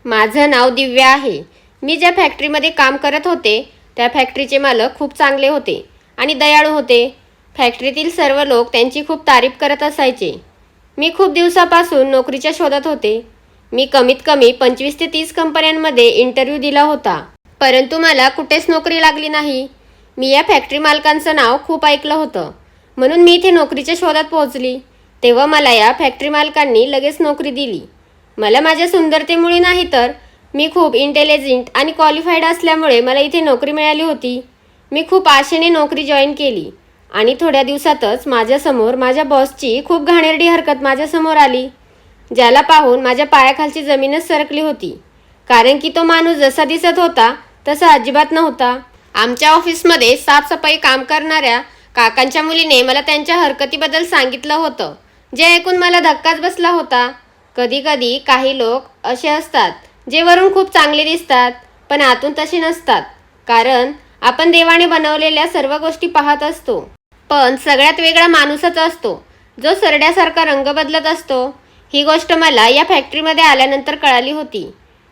माझं नाव दिव्या आहे. मी ज्या फॅक्टरीमध्ये काम करत होते त्या फॅक्टरीचे मालक खूप चांगले होते आणि दयाळू होते. फॅक्टरीतील सर्व लोक त्यांची खूप तारीफ करत असायचे. मी खूप दिवसापासून नोकरीच्या शोधात होते. मी कमीत कमी 25 ते 30 कंपन्यांमध्ये इंटरव्ह्यू दिला होता, परंतु मला कुठेच नोकरी लागली नाही. मी या फॅक्टरी मालकांचं नाव खूप ऐकलं होतं, म्हणून मी इथे नोकरीच्या शोधात पोहोचली. तेव्हा मला या फॅक्टरी मालकांनी लगेच नोकरी दिली. मला माझ्या सुंदरतेमुळे नाही तर मी खूप इंटेलिजंट आणि क्वालिफाईड असल्यामुळे मला इथे नोकरी मिळाली होती. मी खूप आशेने नोकरी जॉईन केली आणि थोड्या दिवसातच माझ्यासमोर माझ्या बॉसची खूप घाणेरडी हरकत माझ्यासमोर आली, ज्याला पाहून माझ्या पायाखालची जमीनच सरकली होती. कारण की तो माणूस जसा दिसत होता तसा अजिबात नव्हता. आमच्या ऑफिसमध्ये साफसफाई काम करणाऱ्या काकांच्या मुलीने मला त्यांच्या हरकतीबद्दल सांगितलं होतं, जे ऐकून मला धक्काच बसला होता. कधी कधी काही लोक असे असतात जे वरून खूप चांगले दिसतात पण आतून तसे नसतात. कारण आपण देवाने बनवलेल्या सर्व गोष्टी पाहत असतो, पण सगळ्यात वेगळा माणूसच असतो जो सरड्यासारखा रंग बदलत असतो. ही गोष्ट मला या फॅक्टरीमध्ये आल्यानंतर कळाली होती.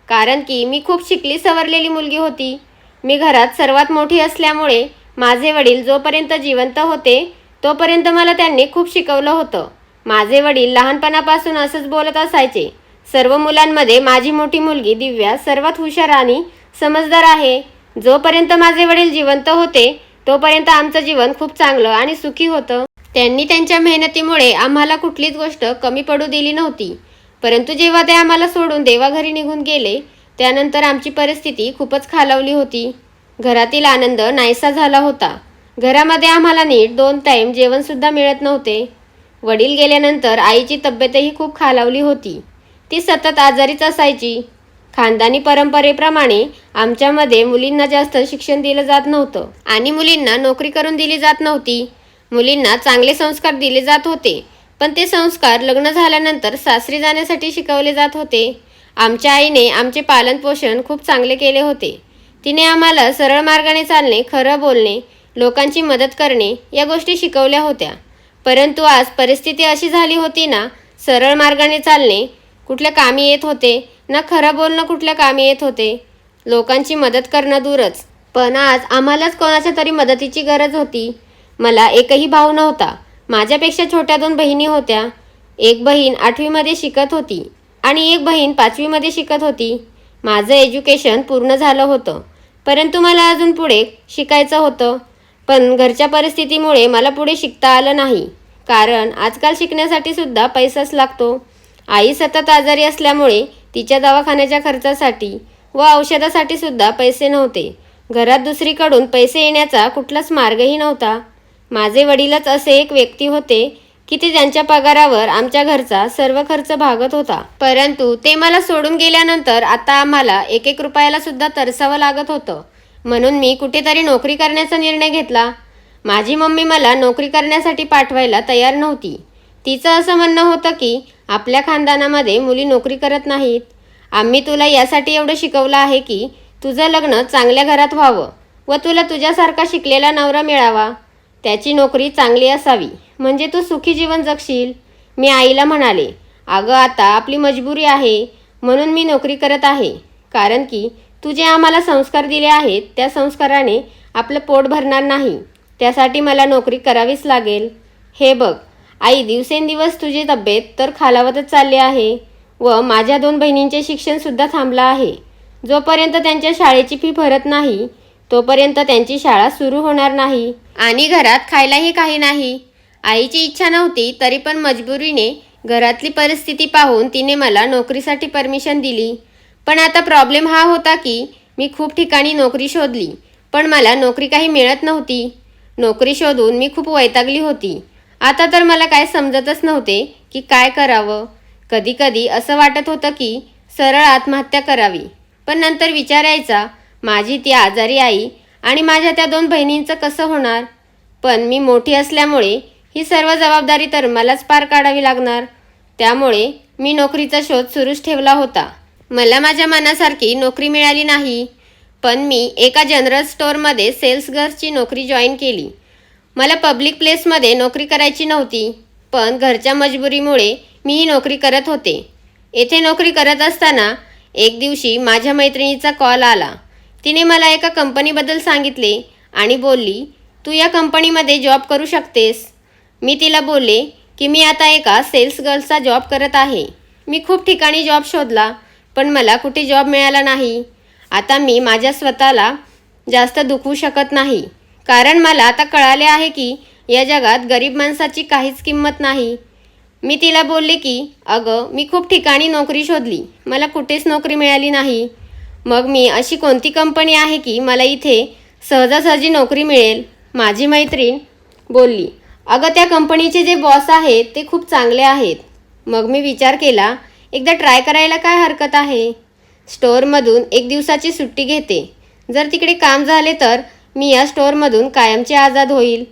कारण की मी खूप शिकली सवरलेली मुलगी होती. मी घरात सर्वात मोठी असल्यामुळे माझे वडील जोपर्यंत जिवंत होते तोपर्यंत मला त्यांनी खूप शिकवलं होतं. माझे वडील लहानपणापासून असंच बोलत असायचे, सर्व मुलांमध्ये माझी मोठी मुलगी दिव्या सर्वात हुशार आणि समजदार आहे. जोपर्यंत माझे वडील जिवंत होते तोपर्यंत आमचं जीवन खूप चांगलं आणि सुखी होतं. त्यांनी त्यांच्या मेहनतीमुळे आम्हाला कुठलीच गोष्ट कमी पडू दिली नव्हती. परंतु जेव्हा ते आम्हाला सोडून देवाघरी निघून गेले त्यानंतर आमची परिस्थिती खूपच खालावली होती. घरातील आनंद नाहीसा झाला होता. घरामध्ये आम्हाला नीट 2 टाईम जेवणसुद्धा मिळत नव्हते. वडील गेल्यानंतर आईची तब्येतही खूप खालावली होती. ती सतत आजारीच असायची. खानदानी परंपरेप्रमाणे आमच्यामध्ये मुलींना जास्त शिक्षण दिलं जात नव्हतं आणि मुलींना नोकरी करून दिली जात नव्हती. मुलींना चांगले संस्कार दिले जात होते, पण ते संस्कार लग्न झाल्यानंतर सासरी जाण्यासाठी शिकवले जात होते. आमच्या आईने आमचे पालनपोषण खूप चांगले केले होते. तिने आम्हाला सरळ मार्गाने चालणे, खरं बोलणे, लोकांची मदत करणे या गोष्टी शिकवल्या होत्या. परंतु आज परिस्थिती अशी झाली होती ना, सरळ मार्गाने चालणे कुठल्या कामी येत होते ना खरं बोलणं कुठल्या कामी येत होते. लोकांची मदत करणं दूरच, पण आज आम्हालाच कोणाच्या तरी मदतीची गरज होती. मला एकही भाऊ नव्हता. माझ्यापेक्षा छोट्या 2 बहिणी होत्या. एक बहीण 8वीमध्ये शिकत होती आणि एक बहीण 5वीमध्ये शिकत होती. माझं एज्युकेशन पूर्ण झालं होतं, परंतु मला अजून पुढे शिकायचं होतं. पण घरच्या परिस्थितीमुळे मला पुढे शिकता आलं नाही. कारण आजकाल शिकण्यासाठी सुद्धा पैसाच लागतो. आई सतत आजारी असल्यामुळे तिच्या दवाखान्याच्या खर्चासाठी व औषधासाठी सुद्धा पैसे नव्हते. घरात दुसरीकडून पैसे येण्याचा कुठलाच मार्गही नव्हता. माझे वडीलच असे एक व्यक्ती होते की ते त्यांच्या पगारावर आमच्या घरचा सर्व खर्च भागत होता. परंतु ते मला सोडून गेल्यानंतर आता आम्हाला 1-1 रुपयाला सुद्धा तरसावं लागत होतं. म्हणून मी कुठेतरी नोकरी करण्याचा निर्णय घेतला. माझी मम्मी मला नोकरी करण्यासाठी पाठवायला तयार नव्हती. तिचं असं म्हणणं होतं की आपल्या खानदानामध्ये मुली नोकरी करत नाहीत. आम्ही तुला यासाठी एवढं शिकवलं आहे की तुझं लग्न चांगल्या घरात व्हावं व तुला तुझ्यासारखा शिकलेला नवरा मिळावा. त्याची नोकरी चांगली असावी म्हणजे तू सुखी जीवन जगशील. मी आईला म्हणाले, अगं आता आपली मजबुरी आहे म्हणून मी नोकरी करत आहे. कारण की तू जे आम्हाला संस्कार दिले आहेत त्या संस्काराने आपलं पोट भरणार नाही. त्यासाठी मला नोकरी करावीच लागेल. हे बघ आई, दिवसेंदिवस तुझी तब्येत तर खालावतच चालली आहे व माझ्या 2 बहिणींचे शिक्षणसुद्धा थांबलं आहे. जोपर्यंत त्यांच्या शाळेची फी भरत नाही तोपर्यंत त्यांची शाळा सुरू होणार नाही आणि घरात खायलाही काही नाही. आईची इच्छा नव्हती तरी पण मजबुरीने घरातली परिस्थिती पाहून तिने मला नोकरीसाठी परमिशन दिली. पण आता प्रॉब्लेम हा होता की मी खूप ठिकाणी नोकरी शोधली पण मला नोकरी काही मिळत नव्हती. नोकरी शोधून मी खूप वैतागली होती. आता तर मला काय समजतच नव्हते की काय करावं. कधी कधी असं वाटत होतं की सरळ आत्महत्या करावी, पण नंतर विचारायचा माझी ती आजारी आई आणि माझ्या त्या 2 बहिणींचं कसं होणार. पण मी मोठी असल्यामुळे ही सर्व जबाबदारी तर मलाच पार काढावी लागणार. त्यामुळे मी नोकरीचा शोध सुरूच ठेवला होता. मला माझ्या मनासारखी नोकरी मिळाली नाही, पण मी एका जनरल स्टोअरमध्ये सेल्स गर्लची नोकरी जॉईन केली. मला पब्लिक प्लेसमध्ये नोकरी करायची नव्हती, पण घरच्या मजबुरीमुळे मी ही नोकरी करत होते. येथे नोकरी करत असताना एक दिवशी माझ्या मैत्रिणीचा कॉल आला. तिने मला एका कंपनीबद्दल सांगितले आणि बोलली, तू या कंपनीमध्ये जॉब करू शकतेस. मी तिला बोलले की मी आता एका सेल्स गर्लचा जॉब करत आहे. मी खूप ठिकाणी जॉब शोधला, पण मला कुठे जॉब मिळाला नाही. आता मी माझ्या स्वतःला जास्त दुखवू शकत नाही, कारण मला आता कळाले आहे की या जगात गरीब माणसाची काहीच किंमत नाही. मी तिला बोलले की अगं, मी खूप ठिकाणी नोकरी शोधली, मला कुठेच नोकरी मिळाली नाही. मग मी अशी कोणती कंपनी आहे की मला इथे सहजासहजी नोकरी मिळेल? माझी मैत्रीण बोलली, अगं, त्या कंपनीचे जे बॉस आहेत ते खूप चांगले आहेत. मग मी विचार केला, एकदा ट्राय करायला काय हरकत आहे. स्टोअरमधून एक दिवसाची सुट्टी घेते. जर तिकडे काम झाले तर मी या स्टोअरमधून कायमचे आजाद होईल,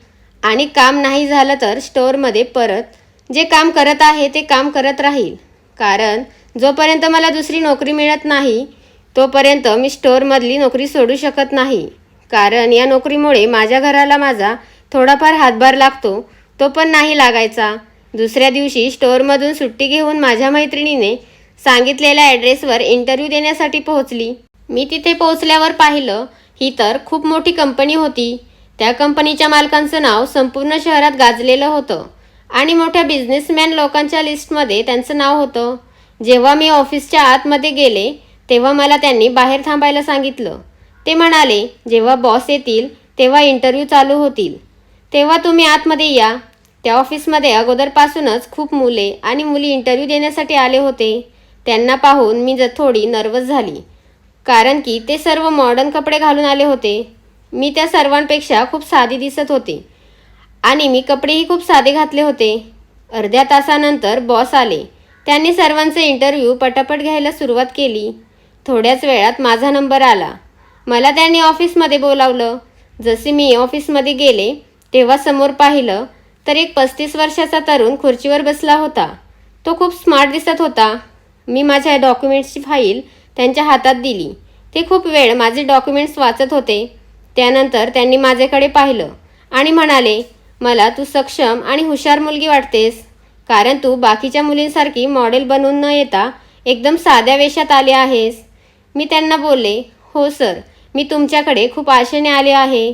आणि काम नाही झालं तर स्टोअरमध्ये परत जे काम करत आहे ते काम करत राहील. कारण जोपर्यंत मला दुसरी नोकरी मिळत नाही तोपर्यंत मी स्टोअरमधली नोकरी सोडू शकत नाही. कारण या नोकरीमुळे माझ्या घराला माझा थोडाफार हातभार लागतो, तो पण नाही लागायचा. दुसऱ्या दिवशी स्टोअरमधून सुट्टी घेऊन माझ्या मैत्रिणीने सांगितलेल्या ॲड्रेसवर इंटरव्ह्यू देण्यासाठी पोहोचली. मी तिथे पोहोचल्यावर पाहिलं, ही तर खूप मोठी कंपनी होती. त्या कंपनीच्या मालकांचं नाव संपूर्ण शहरात गाजलेलं होतं आणि मोठ्या बिझनेसमॅन लोकांच्या लिस्टमध्ये त्यांचं नाव होतं. जेव्हा मी ऑफिसच्या आतमध्ये गेले तेव्हा मला त्यांनी बाहेर थांबायला सांगितलं. ते म्हणाले, जेव्हा बॉस येतील तेव्हा इंटरव्ह्यू चालू होतील, तेव्हा तुम्ही आतमध्ये या. त्या ऑफिसमध्ये अगोदरपासूनच खूप मुले आणि मुली इंटरव्ह्यू देण्यासाठी आले होते. त्यांना पाहून मी थोडी नर्वस झाली, कारण की ते सर्व मॉडर्न कपडे घालून आले होते. मी त्या सर्वांपेक्षा खूप साधी दिसत होते आणि मी कपडेही खूप साधे घातले होते. अर्ध्या तासानंतर बॉस आले. त्यांनी सर्वांचे इंटरव्ह्यू पटापट घ्यायला सुरुवात केली. थोड्याच वेळात माझा नंबर आला. मला त्यांनी ऑफिसमध्ये बोलावलं. जसे मी ऑफिसमध्ये गेले तेव्हा समोर पाहिलं तर एक 35 वर्षाचा तरुण खुर्चीवर बसला होता. तो खूप स्मार्ट दिसत होता. मी माझ्या डॉक्युमेंट्सची फाईल त्यांच्या हातात दिली. ते खूप वेळ माझे डॉक्युमेंट्स वाचत होते. त्यानंतर त्यांनी माझ्याकडे पाहिलं आणि म्हणाले, मला तू सक्षम आणि हुशार मुलगी वाटतेस, कारण तू बाकीच्या मुलींसारखी मॉडेल बनून न येता एकदम साध्या वेशात आली आहेस. मी त्यांना बोलले, हो सर, मी तुमच्याकडे खूप आशेने आले आहे.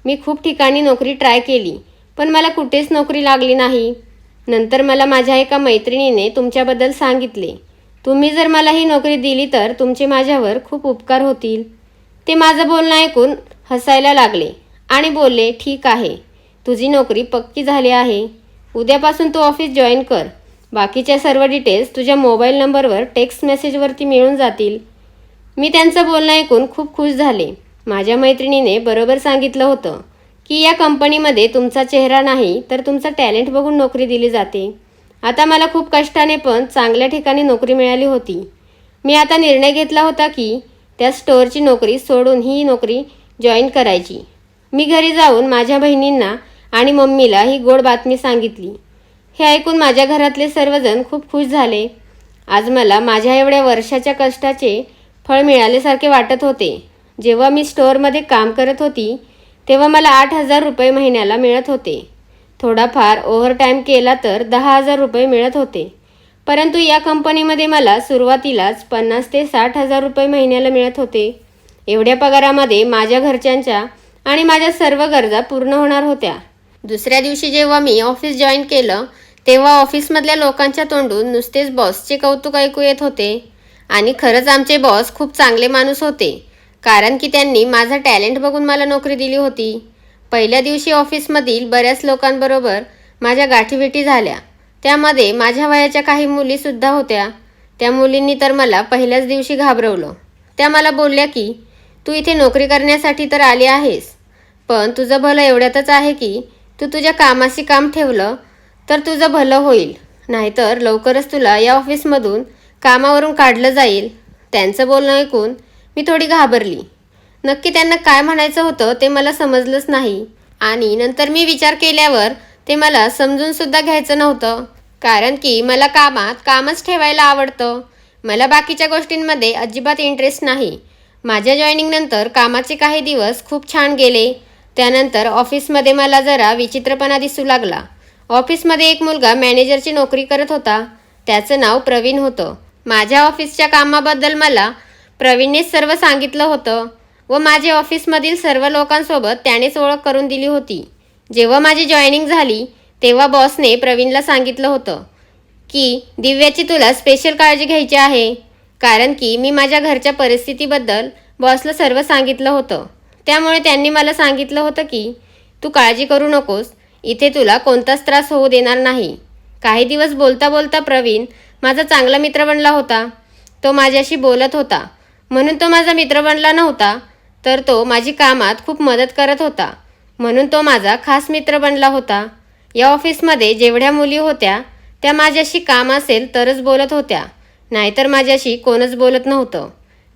मी खूप ठिकाणी नोकरी ट्राय केली, पण मला कुठेच नोकरी लागली नाही. नंतर मला माझ्या एका मैत्रिणीने तुमच्याबद्दल सांगितले. तुम्ही जर मला ही नोकरी दिली तर तुमचे माझ्यावर खूप उपकार होतील. ते माझं बोलणं ऐकून हसायला लागले आणि बोलले, ठीक आहे, तुझी नोकरी पक्की झाली आहे. उद्यापासून तू ऑफिस जॉईन कर. बाकीच्या सर्व डिटेल्स तुझ्या मोबाईल नंबरवर टेक्स्ट मेसेजवरती मिळून जातील. मी त्यांचं बोलणं ऐकून खूप खुश झाले. माझ्या मैत्रिणीने बरोबर सांगितलं होतं की या कंपनीमध्ये तुमचा चेहरा नाही तर तुमचा टॅलेंट बघून नोकरी दिली जाते. आता मला खूप कष्टाने पण चांगल्या ठिकाणी नोकरी मिळाली होती. मी आता निर्णय घेतला होता की त्या स्टोअरची नोकरी सोडून ही नोकरी जॉईन करायची. मी घरी जाऊन माझ्या बहिणींना आणि मम्मीला ही गोड बातमी सांगितली. हे ऐकून माझ्या घरातले सर्वजण खूप खुश झाले. आज मला माझ्या एवढ्या वर्षाच्या कष्टाचे फळ मिळाल्यासारखे वाटत होते. जेव्हा मी स्टोअरमध्ये काम करत होती तेव्हा मला 8,000 रुपये महिन्याला मिळत होते. थोडाफार ओव्हरटाईम केला तर 10,000 रुपये मिळत होते. परंतु या कंपनीमध्ये मला सुरुवातीलाच 50,000 ते 60,000 रुपये महिन्याला मिळत होते. एवढ्या पगारामध्ये माझ्या घरच्यांच्या आणि माझ्या सर्व गरजा पूर्ण होणार होत्या. दुसऱ्या दिवशी जेव्हा मी ऑफिस जॉईन केलं तेव्हा ऑफिसमधल्या लोकांच्या तोंडून नुसतेच बॉसचे कौतुक ऐकू येत होते. आणि खरंच आमचे बॉस खूप चांगले माणूस होते, कारण की त्यांनी माझा टॅलेंट बघून मला नोकरी दिली होती. पहिल्या दिवशी ऑफिसमधील बऱ्याच लोकांबरोबर माझ्या गाठीभेटी झाल्या. त्यामध्ये माझ्या वयाच्या काही मुलीसुद्धा होत्या. त्या मुलींनी तर मला पहिल्याच दिवशी घाबरवलं. त्या मला बोलल्या की तू इथे नोकरी करण्यासाठी तर आली आहेस, पण तुझं भलं एवढ्यातच आहे की तू तुझ्या कामाशी काम ठेवलं तर तुझं भलं होईल, नाहीतर लवकरच तुला या ऑफिसमधून कामावरून काढलं जाईल. त्यांचं बोलणं ऐकून मी थोडी घाबरली. नक्की त्यांना काय म्हणायचं होतं ते मला समजलंच नाही. आणि नंतर मी विचार केल्यावर ते मला समजूनसुद्धा घ्यायचं नव्हतं, कारण की मला कामच ठेवायला आवडतं. मला बाकीच्या गोष्टींमध्ये अजिबात इंटरेस्ट नाही. माझ्या जॉईनिंगनंतर कामाचे काही दिवस खूप छान गेले. त्यानंतर ऑफिसमध्ये मला जरा विचित्रपणा दिसू लागला. ऑफिसमध्ये एक मुलगा मॅनेजरची नोकरी करत होता. त्याचं नाव प्रवीण होतं. माझ्या ऑफिसच्या कामाबद्दल मला प्रवीणनेच सर्व सांगितलं होतं व माझे ऑफिसमधील सर्व लोकांसोबत त्यानेच ओळख करून दिली होती. जेव्हा माझी जॉईनिंग झाली तेव्हा बॉसने प्रवीणला सांगितलं होतं की दिव्याची तुला स्पेशल काळजी घ्यायची आहे, कारण की मी माझ्या घरच्या परिस्थितीबद्दल बॉसला सर्व सांगितलं होतं. त्यामुळे त्यांनी मला सांगितलं होतं की तू काळजी करू नकोस, इथे तुला कोणताच त्रास होऊ देणार नाही. काही दिवस बोलता बोलता प्रवीण माझा चांगला मित्र बनला होता. तो माझ्याशी बोलत होता म्हणून तो माझा मित्र बनला नव्हता, तर तो माझी कामात खूप मदत करत होता म्हणून तो माझा खास मित्र बनला होता. या ऑफिसमध्ये जेवढ्या मुली होत्या त्या माझ्याशी काम असेल तरच बोलत होत्या, नाहीतर माझ्याशी कोणच बोलत नव्हतं.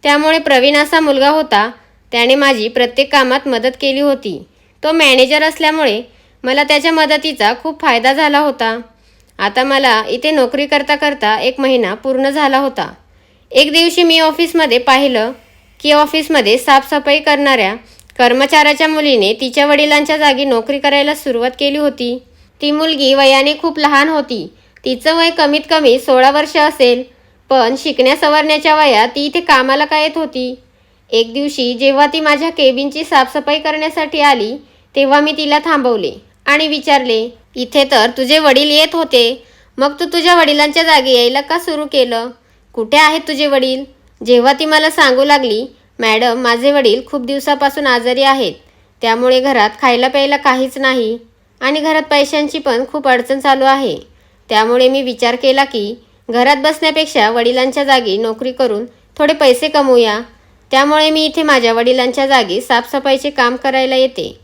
त्यामुळे प्रवीण असा मुलगा होता, त्याने माझी प्रत्येक कामात मदत केली होती. तो मॅनेजर असल्यामुळे मला त्याच्या मदतीचा खूप फायदा झाला होता. आता मला इथे नोकरी करता करता 1 महिना पूर्ण झाला होता. एक दिवशी मी ऑफिसमध्ये पाहिलं की ऑफिसमध्ये साफसफाई करणाऱ्या कर्मचाऱ्याच्या मुलीने तिच्या वडिलांच्या जागी नोकरी करायला सुरुवात केली होती. ती मुलगी वयाने खूप लहान होती. तिचं वय कमीत कमी 16 वर्ष असेल, पण शिकण्या सवरण्याच्या वयात ती इथे कामाला का येत होती. एक दिवशी जेव्हा ती माझ्या केबिनची साफसफाई करण्यासाठी आली तेव्हा मी तिला थांबवले आणि विचारले, इथे तर तुझे वडील येत होते, मग तू तुझ्या वडिलांच्या जागी यायला का सुरू केलं? कुठे आहेत तुझे वडील? जेव्हा ती मला सांगू लागली, मॅडम माझे वडील खूप दिवसापासून आजारी आहेत, त्यामुळे घरात खायला प्यायला काहीच नाही आणि घरात पैशांची पण खूप अडचण चालू आहे. त्यामुळे मी विचार केला की घरात बसण्यापेक्षा वडिलांच्या जागी नोकरी करून थोडे पैसे कमवूया. त्यामुळे मी इथे माझ्या वडिलांच्या जागी साफसफाईचे काम करायला येते.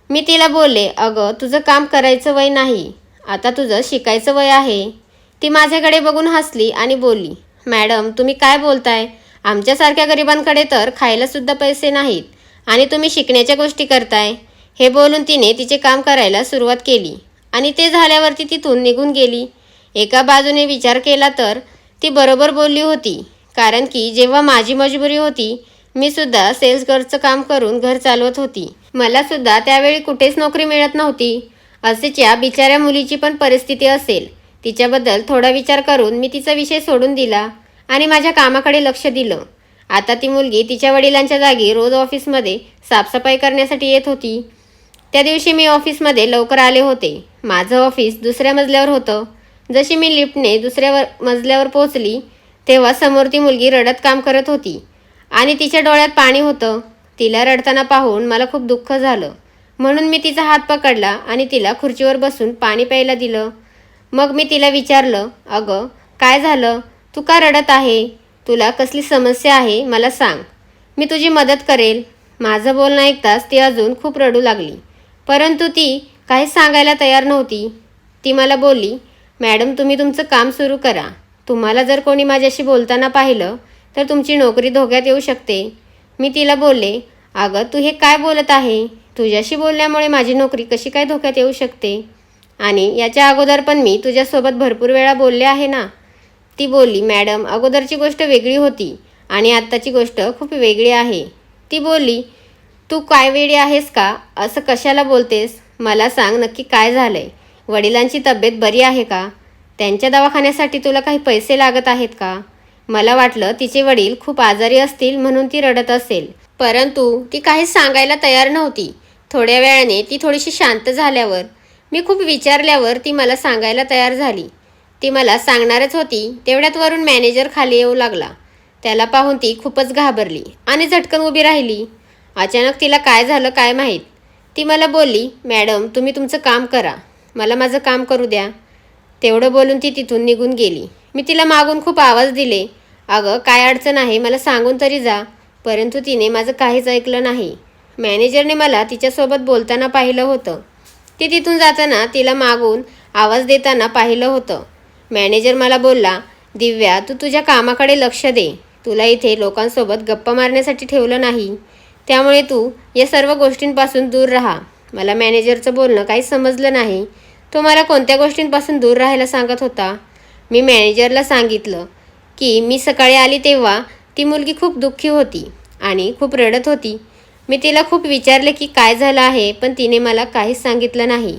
मी तिला बोलले, अगं तुझं काम करायचं वय नाही, आता तुझं शिकायचं वय आहे. ती माझ्याकडे बघून हसली आणि बोलली, मॅडम तुम्ही काय बोलताय? आमच्यासारख्या गरिबांकडे तर खायलासुद्धा पैसे नाहीत आणि तुम्ही शिकण्याच्या गोष्टी करताय. हे बोलून तिने तिचे काम करायला सुरुवात केली आणि ते झाल्यावरती तिथून निघून गेली. एका बाजूने विचार केला तर ती बरोबर बोलली होती, कारण की जेव्हा माझी मजबुरी होती मी सुद्धा सेल्स गर्लचं काम करून घर चालवत होती. मला सुद्धा त्यावेळी कुठेच नोकरी मिळत नव्हती. असेच या बिचाऱ्या मुलीची पण परिस्थिती असेल. तिच्याबद्दल थोडा विचार करून मी तिचा विषय सोडून दिला आणि माझ्या कामाकडे लक्ष दिलं. आता ती मुलगी तिच्या वडिलांच्या जागी रोज ऑफिसमध्ये साफसफाई करण्यासाठी येत होती. त्या दिवशी मी ऑफिसमध्ये लवकर आले होते. माझं ऑफिस 2ऱ्या मजल्यावर होतं. जशी मी लिफ्टने 2ऱ्या मजल्यावर पोहोचली तेव्हा समोर ती मुलगी रडत काम करत होती आणि तिच्या डोळ्यात पाणी होतं. तिला रडताना पाहून मला खूप दुःख झालं, म्हणून मी तिचा हात पकडला आणि तिला खुर्चीवर बसून पाणी प्यायला दिलं. मग मी तिला विचारलं, अगं काय झालं? तू का रडत आहे? तुला कसली समस्या आहे मला सांग, मी तुझी मदत करेल. माझं बोलणं ऐकताच ती अजून खूप रडू लागली, परंतु ती काहीच सांगायला तयार नव्हती. ती मला बोलली, मॅडम तुम्ही तुमचं काम सुरू करा. तुम्हाला जर कोणी माझ्याशी बोलताना पाहिलं तर तुमची नोकरी धोक्यात येऊ शकते. मी तिला बोलले, अगं तू हे काय बोलत आहे? तुझ्याशी बोलल्यामुळे माझी नोकरी कशी काय धोक्यात येऊ शकते? आणि याच्या अगोदर पण मी तुझ्यासोबत भरपूर वेळा बोलले आहे ना. ती बोलली, मॅडम अगोदरची गोष्ट वेगळी होती आणि आत्ताची गोष्ट खूप वेगळी आहे. ती बोलली, तू काय वेडी आहेस का? असं कशाला बोलतेस? मला सांग नक्की काय झालंय? वडिलांची तब्येत बरी आहे का? त्यांच्या दवाखान्यासाठी तुला काही पैसे लागत आहेत का? मला वाटलं तिचे वडील खूप आजारी असतील म्हणून ती रडत असेल, परंतु ती काहीच सांगायला तयार नव्हती. थोड्या वेळाने ती थोडीशी शांत झाल्यावर मी खूप विचारल्यावर ती मला सांगायला तयार झाली. ती मला सांगणारच होती तेवढ्यात वरून मॅनेजर खाली येऊ लागला. त्याला पाहून ती खूपच घाबरली आणि झटकन उभी राहिली. अचानक तिला काय झालं काय माहीत. ती मला बोलली, मॅडम तुम्ही तुमचं काम करा, मला माझं काम करू द्या. तेवढं बोलून ती तिथून निघून गेली. मी तिला मागून खूप आवाज दिले, अगं काय अडचण आहे मला सांगून तरी जा, परंतु तिने माझं काहीच ऐकलं नाही. मॅनेजरने मला तिच्यासोबत बोलताना पाहिलं होतं. ती तिथून जाताना तिला मागून आवाज देताना पाहिलं होतं. मॅनेजर मला बोलला, दिव्या तू तुझ्या कामाकडे लक्ष दे, तुला इथे लोकांसोबत गप्पा मारण्यासाठी ठेवलं नाही, त्यामुळे तू या सर्व गोष्टींपासून दूर राहा. मला मॅनेजरचं बोलणं काही समजलं नाही. तो मला कोणत्या गोष्टींपासून दूर राहायला सांगत होता. मी मॅनेजरला सांगितलं की मी सकाळी आली तेव्हा ती मुलगी खूप दुःखी होती आणि खूप रडत होती. मी तिला खूप विचारले की काय झालं आहे, पण तिने मला काहीच सांगितलं नाही.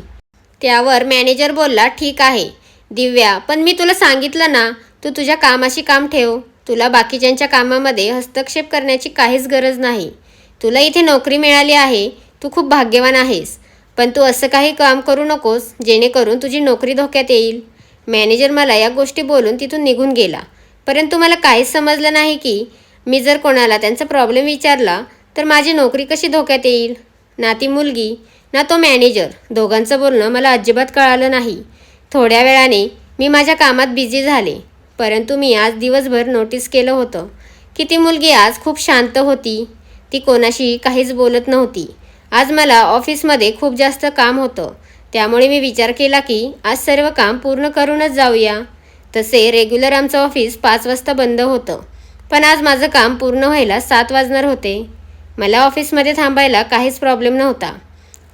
त्यावर मॅनेजर बोलला, ठीक आहे दिव्या, पण मी तुला सांगितलं ना तू तुझ्या कामाशी काम ठेव. तुला बाकीच्यांच्या कामामध्ये हस्तक्षेप करण्याची काहीच गरज नाही. तुला इथे नोकरी मिळाली आहे, तू खूप भाग्यवान आहेस. पण तू असं काही काम करू नकोस जेणेकरून तुझी नोकरी धोक्यात येईल. मॅनेजर मला या गोष्टी बोलून तिथून निघून गेला. परंतु मला काहीच समजलं नाही की मी जर कोणाला त्यांचा प्रॉब्लेम विचारला तर माझी नोकरी कशी धोक्यात येईल. ना ती मुलगी ना तो मॅनेजर, दोघांचं बोलणं मला अजिबात कळालं नाही. थोड्या वेळाने मी माझ्या कामात बिझी झाले. परंतु मी आज दिवसभर नोटीस केलं होतं की ती मुलगी आज खूप शांत होती. ती कोणाशी काहीच बोलत नव्हती. आज मला ऑफिसमध्ये खूप जास्त काम होतं, त्यामुळे मी विचार केला की आज सर्व काम पूर्ण करूनच जाऊया. तसे रेग्युलर आमचं ऑफिस 5 वाजता बंद होतं, पण आज माझं काम पूर्ण व्हायला 7 वाजणार होते. मला ऑफिसमध्ये थांबायला काहीच प्रॉब्लेम नव्हता,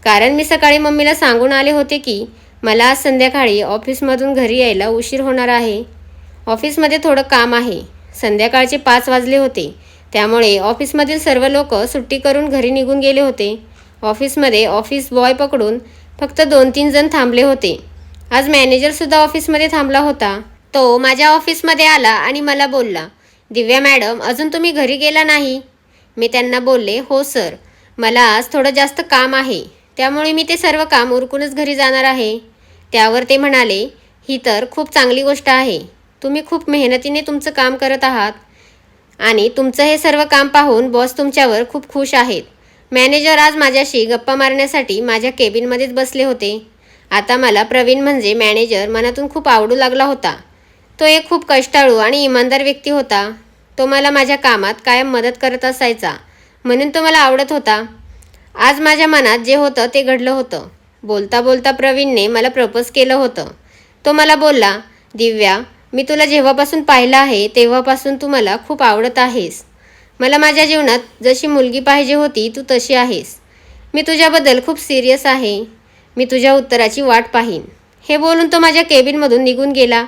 कारण मी सकाळी मम्मीला सांगून आले होते की मला आज संध्याकाळी ऑफिसमधून घरी यायला उशीर होणार आहे. ऑफिसमध्ये थोडं काम आहे. संध्याकाळचे 5 वाजले होते, त्यामुळे ऑफिसमधील सर्व लोक सुट्टी करून घरी निघून गेले होते. ऑफिसमध्ये ऑफिस बॉय पकडून फक्त 2-3 जण थांबले होते. आज मॅनेजरसुद्धा ऑफिसमध्ये थांबला होता. तो माझ्या ऑफिसमध्ये आला आणि मला बोलला, दिव्या मॅडम, अजून तुम्ही घरी गेला नाही? मी त्यांना बोलले, हो सर, मला आज थोडं जास्त काम आहे, त्यामुळे मी ते सर्व काम उरकूनच घरी जाणार आहे. त्यावर ते म्हणाले, ही तर खूप चांगली गोष्ट आहे. तुम्ही खूप मेहनतीने तुमचं काम करत आहात आणि तुमचं हे सर्व काम पाहून बॉस तुमच्यावर खूप खुश आहेत. मॅनेजर आज माझ्याशी गप्पा मारण्यासाठी माझ्या केबिनमध्येच बसले होते. आता मला प्रवीण म्हणजे मॅनेजर मनातून खूप आवडू लागला होता. तो एक खूप कष्टाळू आणि इमानदार व्यक्ती होता. तो मला माझ्या कामात कायम मदत करत असायचा, म्हणून तो मला आवडत होता. आज माझ्या मनात जे होतं ते घडलं होतं. बोलता बोलता प्रवीणने मला प्रपोज केलं होतं. तो मला बोलला, दिव्या, मी तुला जेव्हापासून पाहिलं आहे तेव्हापासून तू मला खूप आवडत आहेस. मला माझ्या जीवनात जशी मुलगी पाहिजे होती तू तशी आहेस. मी तुझ्याबद्दल खूप सिरियस आहे. मी तुझ्या उत्तराची वाट पाहीन. हे बोलून तो माझ्या केबिनमधून निघून गेला.